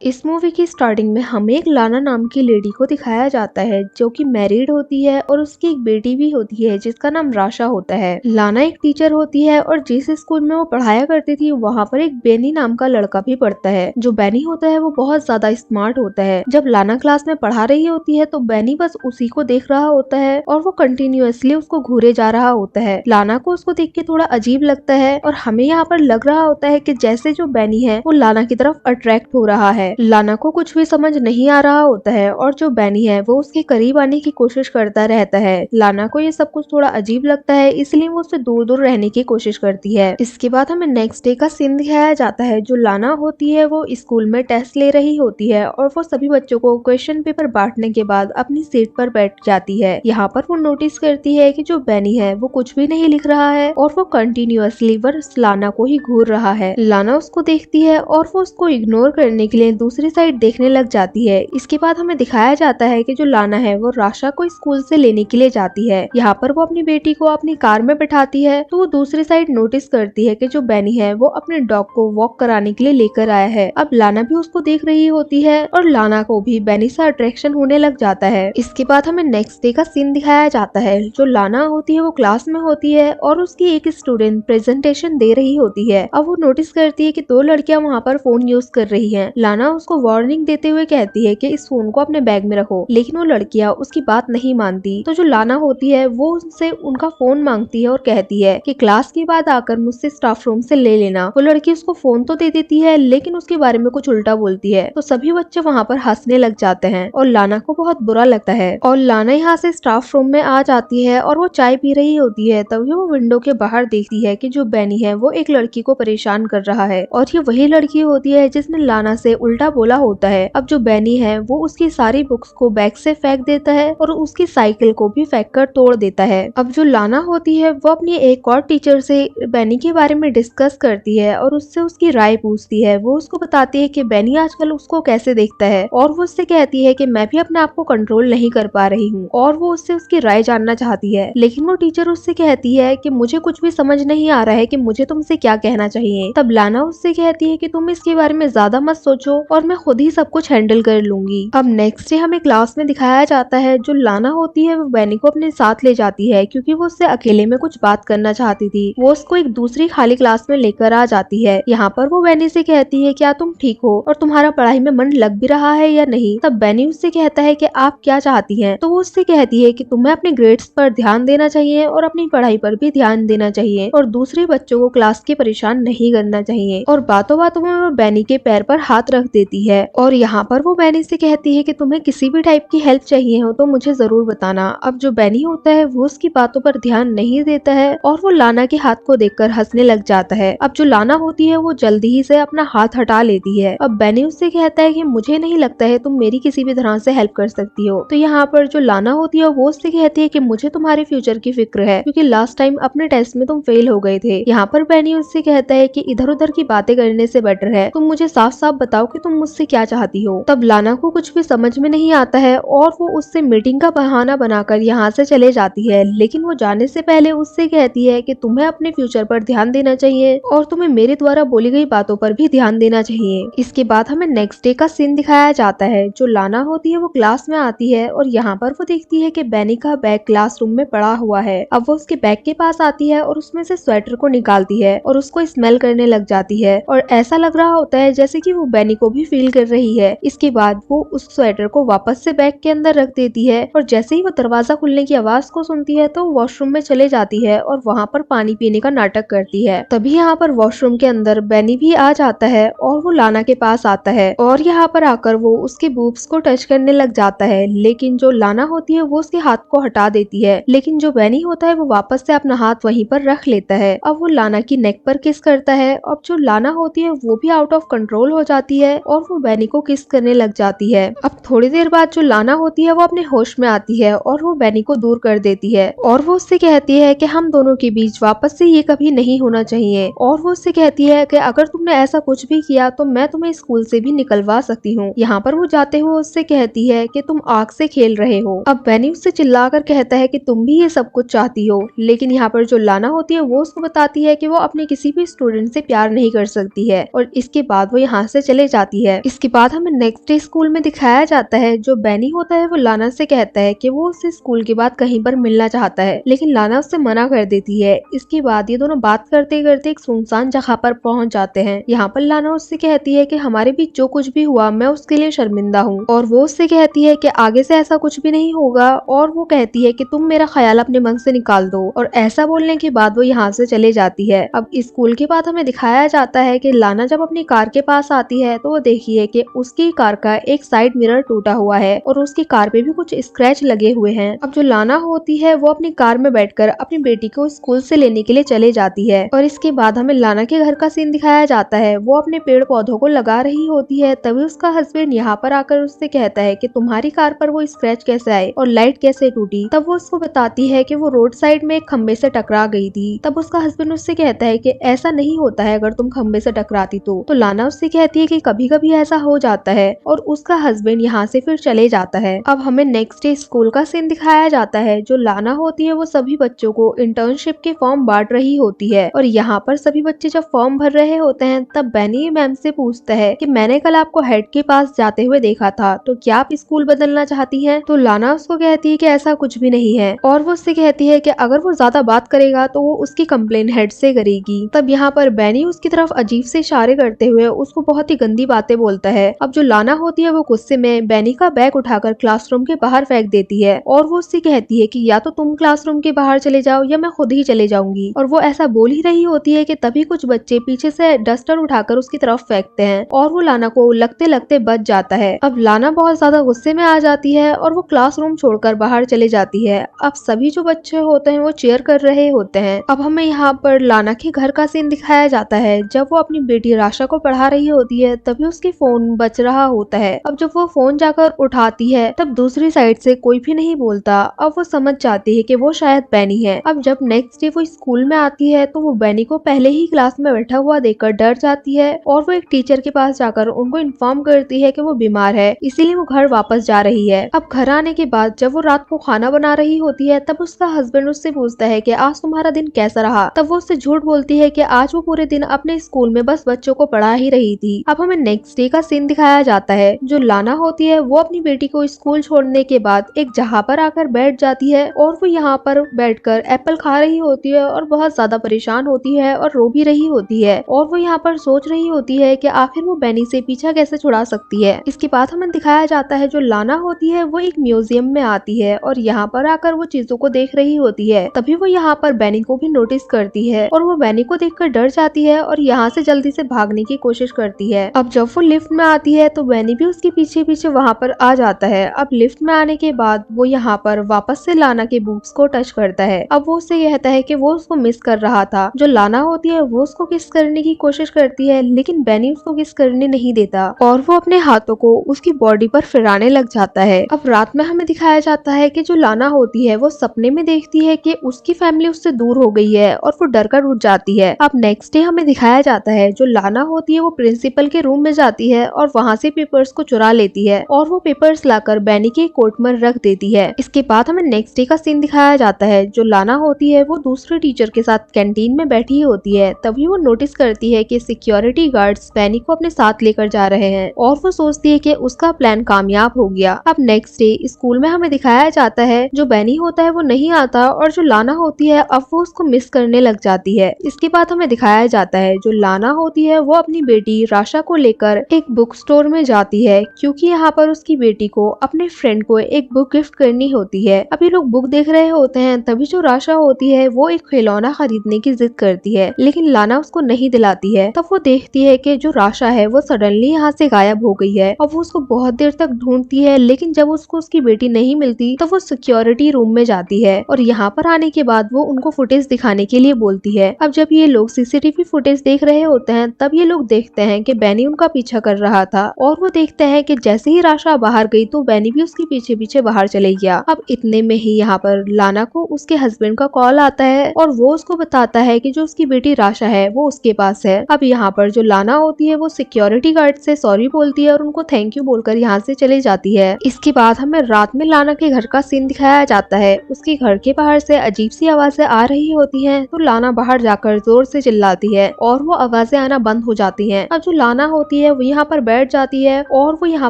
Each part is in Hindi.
इस मूवी की स्टार्टिंग में हमें एक लाना नाम की लेडी को दिखाया जाता है जो कि मैरिड होती है और उसकी एक बेटी भी होती है जिसका नाम राशा होता है। लाना एक टीचर होती है और जिस स्कूल में वो पढ़ाया करती थी वहाँ पर एक बेनी नाम का लड़का भी पढ़ता है। जो बेनी होता है वो बहुत ज्यादा स्मार्ट होता है। जब लाना क्लास में पढ़ा रही होती है तो बेनी बस उसी को देख रहा होता है और वो कंटिन्यूअसली उसको घूरे जा रहा होता है। लाना को उसको देख के थोड़ा अजीब लगता है और हमें यहाँ पर लग रहा होता है कि जैसे जो बेनी है वो लाना की तरफ अट्रैक्ट हो रहा है। लाना को कुछ भी समझ नहीं आ रहा होता है और जो बेनी है वो उसके करीब आने की कोशिश करता रहता है। लाना को ये सब कुछ थोड़ा अजीब लगता है इसलिए वो उससे दूर दूर रहने की कोशिश करती है। इसके बाद हमें नेक्स्ट डे का सीन दिखाया जाता है। जो लाना होती है वो स्कूल में टेस्ट ले रही होती है और वो सभी बच्चों को क्वेश्चन पेपर बांटने के बाद अपनी सीट पर बैठ जाती है। यहाँ पर वो नोटिस करती है कि जो बेनी है वो कुछ भी नहीं लिख रहा है और वो कंटिन्यूअसली बस लाना को ही घूर रहा है। लाना उसको देखती है और वो उसको इग्नोर करने के लिए दूसरी साइड देखने लग जाती है। इसके बाद हमें दिखाया जाता है कि जो लाना है वो राशा को स्कूल से लेने के लिए जाती है। यहाँ पर वो अपनी बेटी को अपनी कार में बैठाती है तो वो दूसरी साइड नोटिस करती है कि जो बेनी है वो अपने डॉग को वॉक कराने के लिए लेकर आया है। अब लाना भी उसको देख रही होती है और लाना को भी बेनी से अट्रैक्शन होने लग जाता है। इसके बाद हमें नेक्स्ट डे का सीन दिखाया जाता है। जो लाना होती है वो क्लास में होती है और उसकी एक स्टूडेंट प्रेजेंटेशन दे रही होती है। अब वो नोटिस करती है कि दो लड़कियां वहाँ पर फोन यूज कर रही हैं। लाना उसको वार्निंग देते हुए कहती है कि इस फोन को अपने बैग में रखो, लेकिन वो लड़कियां उसकी बात नहीं मानती। तो जो लाना होती है वो उनसे उनका फोन मांगती है और कहती है कि क्लास के बाद आकर मुझसे स्टाफ रूम से ले लेना। वो लड़की उसको फोन तो दे देती है लेकिन उसके बारे में कुछ उल्टा बोलती है। तो सभी बच्चे वहाँ पर हंसने लग जाते हैं और लाना को बहुत बुरा लगता है। और लाना यहाँ से स्टाफ रूम में आ जाती है और वो चाय पी रही होती है। तभी वो विंडो के बाहर देखती है कि जो बेनी है वो एक लड़की को परेशान कर रहा है और ये वही लड़की होती है जिसने लाना से उल्टा बोला होता है। अब जो बेनी है वो उसकी सारी बुक्स को बैग से फेंक देता है और उसकी साइकिल को भी फेंक कर तोड़ देता है। अब जो लाना होती है वो अपनी एक और टीचर से बेनी के बारे में डिस्कस करती है और उससे उसकी राय पूछती है। वो उसको बताती है कि बेनी आजकल उसको कैसे देखता है और वो उससे कहती है कि मैं भी अपने आप को कंट्रोल नहीं कर पा रही हूँ और वो उससे उसकी राय जानना चाहती है। लेकिन वो टीचर उससे कहती है कि मुझे कुछ भी समझ नहीं आ रहा है कि मुझे तुमसे क्या कहना चाहिए। तब लाना उससे कहती है कि तुम इसके बारे में ज्यादा मत सोचो और मैं खुद ही सब कुछ हैंडल कर लूंगी। अब नेक्स्ट डे हमें क्लास में दिखाया जाता है। जो लाना होती है वो बेनी को अपने साथ ले जाती है क्योंकि वो उससे अकेले में कुछ बात करना चाहती थी। वो उसको एक दूसरी खाली क्लास में लेकर आ जाती है। यहाँ पर वो बेनी से कहती है क्या तुम ठीक हो और तुम्हारा पढ़ाई में मन लग भी रहा है या नहीं। तब बेनी उससे कहता है कि आप क्या चाहती हैं। तो वो उससे कहती है कि तुम्हें अपने ग्रेड्स पर ध्यान देना चाहिए और अपनी पढ़ाई पर भी ध्यान देना चाहिए और दूसरे बच्चों को क्लास के परेशान नहीं करना चाहिए। और बातों बातों में वो बेनी के पैर पर हाथ रख देती है और यहाँ पर वो बेनी से कहती है कि तुम्हें किसी भी टाइप की हेल्प चाहिए हो तो मुझे जरूर बताना। अब जो बेनी होता है वो उसकी बातों पर ध्यान नहीं देता है और वो लाना के हाथ को देखकर हंसने लग जाता है। अब जो लाना होती है वो जल्दी ही से अपना हाथ हटा लेती है। अब बेनी उससे कहता है कि मुझे नहीं लगता है तुम मेरी किसी भी तरह से हेल्प कर सकती हो। तो यहाँ पर जो लाना होती है वो उससे कहती है कि मुझे तुम्हारे फ्यूचर की फिक्र है क्योंकि लास्ट टाइम अपने टेस्ट में तुम फेल हो गए थे। यहाँ पर बेनी उससे कहता है कि इधर उधर की बातें करने से बेटर है तुम मुझे साफ साफ बताओ कि तुम मुझसे क्या चाहती हो। तब लाना को कुछ भी समझ में नहीं आता है और वो उससे मीटिंग का बहाना बनाकर यहाँ से चले जाती है। लेकिन वो जाने से पहले उससे कहती है कि तुम्हें अपने फ्यूचर पर ध्यान देना चाहिए और तुम्हें मेरे द्वारा बोली गई बातों पर भी ध्यान देना चाहिए। इसके बाद हमें नेक्स्ट डे का सीन दिखाया जाता है। जो लाना होती है वो क्लास में आती है और यहाँ पर वो देखती है कि बेनी का बैग क्लासरूम में पड़ा हुआ है। अब वो उसके बैग के पास आती है और उसमें से स्वेटर को निकालती है और उसको स्मेल करने लग जाती है और ऐसा लग रहा होता है जैसे कि वो बेनी को भी फील कर रही है। इसके बाद वो उस स्वेटर को वापस से बैग के अंदर रख देती है और जैसे ही वो दरवाजा खुलने की आवाज को सुनती है तो वॉशरूम में चले जाती है और वहाँ पर पानी पीने का नाटक करती है। तभी यहाँ पर वॉशरूम के अंदर बेनी भी आ जाता है और वो लाना के पास आता है और यहाँ पर आकर वो उसके बूब्स को टच करने लग जाता है। लेकिन जो लाना होती है वो उसके हाथ को हटा देती है। लेकिन जो बेनी होता है वो वापस से अपना हाथ वहीं पर रख लेता है। अब वो लाना की नेक पर किस करता है। अब जो लाना होती है वो भी आउट ऑफ कंट्रोल हो जाती है और वो बेनी को किस करने लग जाती है। अब थोड़ी देर बाद जो लाना होती है वो अपने होश में आती है और वो बेनी को दूर कर देती है और वो उससे कहती है कि हम दोनों के बीच वापस से ये कभी नहीं होना चाहिए। और वो उससे कहती है कि अगर तुमने ऐसा कुछ भी किया तो मैं तुम्हें स्कूल से भी निकलवा सकती हूँ। यहाँ पर वो जाते हुए उससे कहती है कि तुम आग से खेल रहे हो। अब बेनी उससे चिल्लाकर कहता है कि तुम भी ये सब कुछ चाहती हो। लेकिन यहाँ पर जो लाना होती है वो उसको बताती है कि वो अपने किसी भी स्टूडेंट से प्यार नहीं कर सकती है और इसके बाद वो यहाँ से चले जाते जाती है। इसके बाद हमें नेक्स्ट डे स्कूल में दिखाया जाता है, जो बेनी होता है वो लाना से कहता है कि वो उससे स्कूल के बाद कहीं पर मिलना चाहता है, लेकिन लाना उससे मना कर देती है। इसके बाद ये दोनों बात करते करते एक सुनसान जगह पर पहुंच जाते हैं। यहाँ पर लाना उससे कहती है कि हमारे बीच जो कुछ भी हुआ मैं उसके लिए शर्मिंदा हूँ, और वो उससे कहती है कि आगे से ऐसा कुछ भी नहीं होगा, और वो कहती है कि तुम मेरा ख्याल अपने मन से निकाल दो। और ऐसा बोलने के बाद वो यहाँ से चले जाती है। अब स्कूल के बाद हमें दिखाया जाता है कि लाना जब अपनी कार के पास आती है तो वो देखी है कि उसकी कार का एक साइड मिरर टूटा हुआ है और उसकी कार पे भी कुछ स्क्रैच लगे हुए हैं। अब जो लाना होती है वो अपनी कार में बैठकर अपनी बेटी को स्कूल से लेने के लिए चले जाती है। और इसके बाद हमें लाना के घर का सीन दिखाया जाता है। वो अपने पेड़ पौधों को लगा रही होती है, तभी उसका हस्बैंड यहाँ पर आकर उससे कहता है कि तुम्हारी कार पर वो स्क्रैच कैसे आए और लाइट कैसे टूटी। तब वो उसको बताती है कि वो रोड साइड में एक खंबे से टकरा गई थी। तब उसका हस्बैंड उससे कहता है कि ऐसा नहीं होता है अगर तुम खंबे से टकराती तो लाना उससे कहती है कि कभी कभी ऐसा हो जाता है, और उसका हस्बैंड यहाँ से फिर चले जाता है। अब हमें नेक्स्ट डे स्कूल का सीन दिखाया जाता है। जो लाना होती है वो सभी बच्चों को इंटर्नशिप के फॉर्म बांट रही होती है, और यहाँ पर सभी बच्चे जब फॉर्म भर रहे होते हैं तब बेनी मैम से पूछता है कि मैंने कल आपको हेड के पास जाते हुए देखा था, तो क्या आप स्कूल बदलना चाहती हैं? तो लाना उसको कहती है कि ऐसा कुछ भी नहीं है, और वो उससे कहती है कि अगर वो ज्यादा बात करेगा तो वो उसकी कंप्लेन हेड से करेगी। तब यहाँ पर बेनी उसकी तरफ अजीब से इशारे करते हुए उसको बहुत ही गंदी बातें बोलता है। अब जो लाना होती है वो गुस्से में बेनी का बैग उठाकर क्लासरूम के बाहर फेंक देती है, और वो उससे कहती है कि या तो तुम क्लासरूम के बाहर चले जाओ या मैं खुद ही चले जाऊंगी। और वो ऐसा बोल ही रही होती है कि तभी कुछ बच्चे पीछे से डस्टर उठाकर उसकी तरफ फेंकते हैं, और वो लाना को लगते लगते बच जाता है। अब लाना बहुत ज्यादा गुस्से में आ जाती है और वो क्लासरूम छोड़कर बाहर चले जाती है। अब सभी जो बच्चे होते हैं वो चीयर कर रहे होते हैं। अब हमें यहाँ पर लाना के घर का सीन दिखाया जाता है। जब वो अपनी बेटी राशा को पढ़ा रही होती है तभी उसके फोन बज रहा होता है। अब जब वो फोन जाकर उठाती है तब दूसरी साइड से कोई भी नहीं बोलता। अब वो समझ जाती है कि वो शायद बेनी है। अब जब नेक्स्ट डे वो स्कूल में आती है तो वो बेनी को पहले ही क्लास में बैठा हुआ देखकर डर जाती है, और वो एक टीचर के पास जाकर उनको इन्फॉर्म करती है कि वो बीमार है, इसीलिए वो घर वापस जा रही है। अब घर आने के बाद जब वो रात को खाना बना रही होती है तब उसका हस्बैंड उससे पूछता है कि आज तुम्हारा दिन कैसा रहा। तब वो उससे झूठ बोलती है कि आज वो पूरे दिन अपने स्कूल में बस बच्चों को पढ़ा ही रही थी। अब हमें नेक्स्ट डे का सीन दिखाया जाता है। जो लाना होती है वो अपनी बेटी को स्कूल छोड़ने के बाद एक जगह पर आकर बैठ जाती है, और वो यहाँ पर बैठकर एप्पल खा रही होती है और बहुत ज्यादा परेशान होती है और रो भी रही होती है, और वो यहाँ पर सोच रही होती है कि आखिर वो बेनी से पीछा कैसे छुड़ा सकती है। इसके बाद हमें दिखाया जाता है जो लाना होती है वो एक म्यूजियम में आती है, और यहाँ पर आकर वो चीजों को देख रही होती है। तभी वो यहाँ पर बेनी को भी नोटिस करती है, और वो बेनी को देखकर डर जाती है और यहाँ से जल्दी से भागने की कोशिश करती है। अब जब वो लिफ्ट में आती है तो बेनी भी उसके पीछे पीछे वहाँ पर आ जाता है। अब लिफ्ट में आने के बाद वो यहाँ पर वापस से लाना के बुक्स को टच करता है। अब वो उससे कहता है कि वो उसको मिस कर रहा था। जो लाना होती है वो उसको किस करने की कोशिश करती है, लेकिन बेनी उसको किस करने नहीं देता, और वो अपने हाथों को उसकी बॉडी पर फिराने लग जाता है। अब रात में हमें दिखाया जाता है कि जो लाना होती है वो सपने में देखती है कि उसकी फैमिली उससे दूर हो गई है, और वो डर कर उठ जाती है। अब नेक्स्ट डे हमें दिखाया जाता है जो लाना होती है वो प्रिंसिपल के रूम में जाती है और वहाँ से पेपर्स को चुरा लेती है, और वो पेपर्स लाकर बेनी के कोट में रख देती है। इसके बाद हमें नेक्स्ट डे का सीन दिखाया जाता है। जो लाना होती है वो दूसरे टीचर के साथ कैंटीन में बैठी होती है, तभी वो नोटिस करती है कि सिक्योरिटी गार्ड्स बेनी को अपने साथ लेकर जा रहे हैं, और वो सोचती है कि उसका प्लान कामयाब हो गया। अब नेक्स्ट डे स्कूल में हमें दिखाया जाता है जो बेनी होता है वो नहीं आता, और जो लाना होती है अब वो उसको मिस करने लग जाती है। इसके बाद हमें दिखाया जाता है जो लाना होती है वो अपनी बेटी राशा को लेकर एक बुक स्टोर में जाती है, क्योंकि यहाँ पर उसकी बेटी को अपने फ्रेंड को एक बुक गिफ्ट करनी होती है। अभी लोग बुक देख रहे होते हैं, तभी जो राशा होती है वो एक खिलौना खरीदने की जिद करती है, लेकिन लाना उसको नहीं दिलाती है। तब वो देखती है कि जो राशा है वो सडनली यहाँ से गायब हो गई है, और वो उसको बहुत देर तक ढूंढती है, लेकिन जब उसको उसकी बेटी नहीं मिलती तो वो सिक्योरिटी रूम में जाती है, और यहाँ पर आने के बाद वो उनको फुटेज दिखाने के लिए बोलती है। अब जब ये लोग सीसीटीवी फुटेज देख रहे होते हैं तब ये लोग देखते हैं कि बेनी उनका पीछा कर रहा था, और वो देखते हैं कि जैसे ही राशा बाहर गई तो बेनी भी उसके पीछे पीछे बाहर चले गया। अब इतने में ही यहाँ पर लाना को उसके हस्बैंड का कॉल आता है, और वो उसको बताता है कि जो उसकी बेटी राशा है वो उसके पास है। अब यहाँ पर जो लाना होती है वो सिक्योरिटी गार्ड से सॉरी बोलती है और उनको थैंक यू बोलकर यहाँ से चली जाती है। इसके बाद हमें रात में लाना के घर का सीन दिखाया जाता है। उसके घर के बाहर से अजीब सी आवाजें आ रही होती हैं, तो लाना बाहर जाकर जोर से चिल्लाती है और वो आवाजें आना बंद हो जाती हैं। अब जो लाना होती होती है वो यहाँ पर बैठ जाती है और वो यहाँ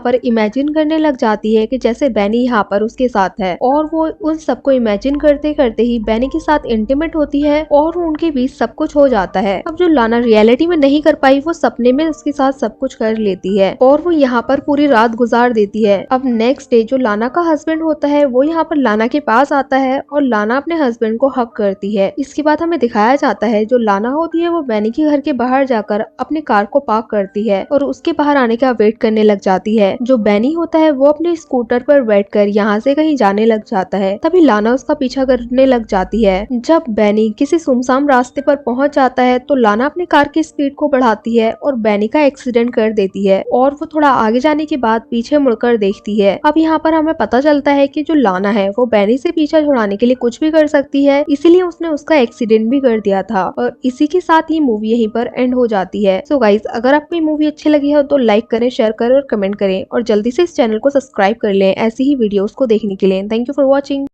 पर इमेजिन करने लग जाती है कि जैसे बेनी यहाँ पर उसके साथ है, और वो उन सबको इमेजिन करते करते ही बेनी के साथ इंटीमेट होती है और उनके बीच सब कुछ हो जाता है। अब जो लाना रियलिटी में नहीं कर पाई वो सपने में उसके साथ सब कुछ कर लेती है और वो यहाँ पर पूरी रात गुजार देती है। अब नेक्स्ट डे जो लाना का हस्बैंड होता है वो यहाँ पर लाना के पास आता है और लाना अपने हस्बैंड को हक करती है। इसके बाद हमें दिखाया जाता है जो लाना होती है वो बेनी के घर के बाहर जाकर अपनी कार को पार्क करती है और उसके बाहर आने का वेट करने लग जाती है। जो बेनी होता है वो अपने स्कूटर पर बैठकर यहाँ से कहीं जाने लग जाता है, तभी लाना उसका पीछा करने लग जाती है। जब बेनी किसी सुनसान रास्ते पर पहुंच जाता है तो लाना अपनी कार की स्पीड को बढ़ाती है और बेनी का एक्सीडेंट कर देती है और वो थोड़ा आगे जाने के बाद पीछे मुड़कर देखती है। अब यहाँ पर हमें पता चलता है कि जो लाना है वो बेनी से पीछा छुड़ाने के लिए कुछ भी कर सकती है, इसीलिए उसने उसका एक्सीडेंट भी कर दिया था। और इसी के साथ ये मूवी यहीं पर एंड हो जाती है। सो गाइस, अगर आपको ये मूवी अच्छी लगी है तो लाइक करें, शेयर करें और कमेंट करें और जल्दी से इस चैनल को सब्सक्राइब कर लें ऐसी ही वीडियोस को देखने के लिए। Thank you for watching.